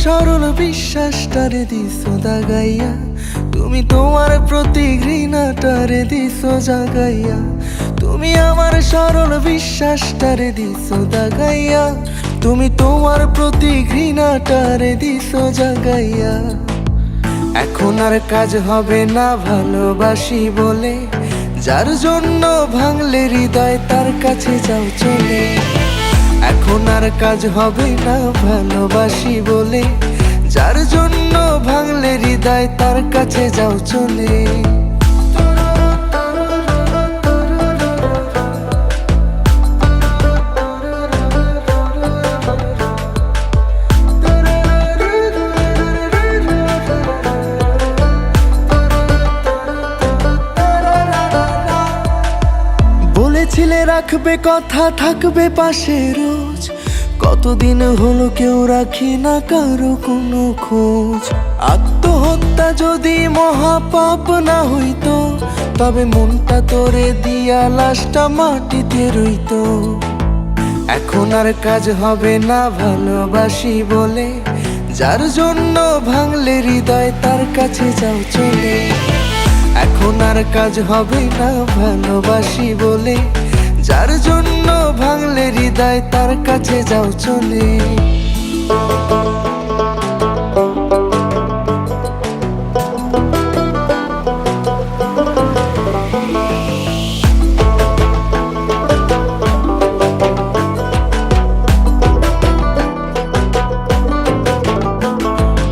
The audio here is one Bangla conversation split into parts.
সরল বিশ্বাসটারে দিছো দাগাইয়া, তুমি তোমার প্রতি ঘৃণাটারে দিছো জাগাইয়া। তুমি আমার সরল বিশ্বাসটারে দিছো দাগাইয়া, তুমি তোমার প্রতি ঘৃণাটারে দিছো জাগাইয়া। এখন আর কাজ হবে না ভালোবাসি বলে, যার জন্য ভাঙলে হৃদয় তার কাছে যাও চলে। এখন আর কাজ হবে না ভালোবাসি বলে, যার জন্য ভাঙলে হৃদয় তার কাছে যাও চলে। বলেছিলে রাখবে কথা, থাকবে পাশে রোজ, কতদিন হলো কেউ রাখি না কারো কোনো খোঁজ। আত্মহত্যা যদি মহাপাপ না হইতো, তবে মনটা তোরে দিয়া লাশটা মাটিতে রইতো। এখন আর কাজ হবে না ভালোবাসি বলে, যার জন্য ভাঙলে হৃদয় তার কাছে যাও চলে। এখন আর কাজ হবে না ভালোবাসি বলে, যার জন্য ভাঙলে হৃদয় তার কাছে যাও চলে।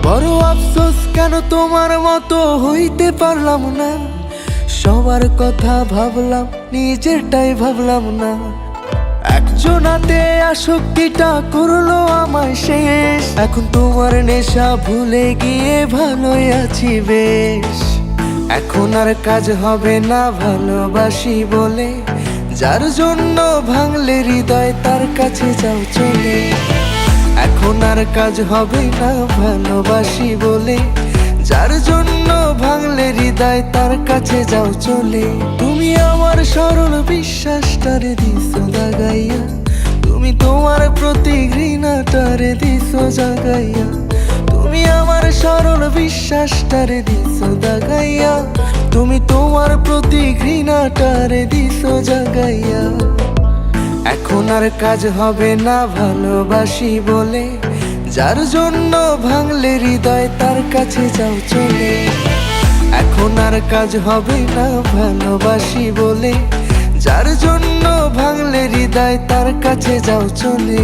বড় আফসোস কেন তোমার মতো হইতে পারলাম না, সবার কথা ভাবলাম নিজেরটাই ভাবলাম না। একজনাতে আসক্তিটা করলো আমায় শেষ, এখন তোমার নেশা ভুলে গিয়ে ভালোই আছি বেশ। এখন আর কাজ হবে না ভালোবাসি বলে, যার জন্য ভাঙলে হৃদয় তার কাছে যাও চলে। এখন আর কাজ হবে না ভালোবাসি বলে, যার জন্য ভাঙলে হৃদয় তার কাছে যাও চলে। তুমি আমার সরল বিশ্বাসটারে দিছো দাগাইয়া, তুমি তোমার প্রতি ঘৃণাটারে দিছো জাগাইয়া। তুমি আমার সরল বিশ্বাসটারে দিছো দাগাইয়া, তুমি তোমার প্রতি ঘৃণাটারে দিছো জাগাইয়া। এখন আর কাজ হবে না ভালোবাসি বলে, যার জন্য ভাঙলে হৃদয় তার কাছে যাও চলে। এখন আর কাজ হবে না ভালোবাসি বলে, যার জন্য ভাঙলে হৃদয় তার কাছে যাও চলে।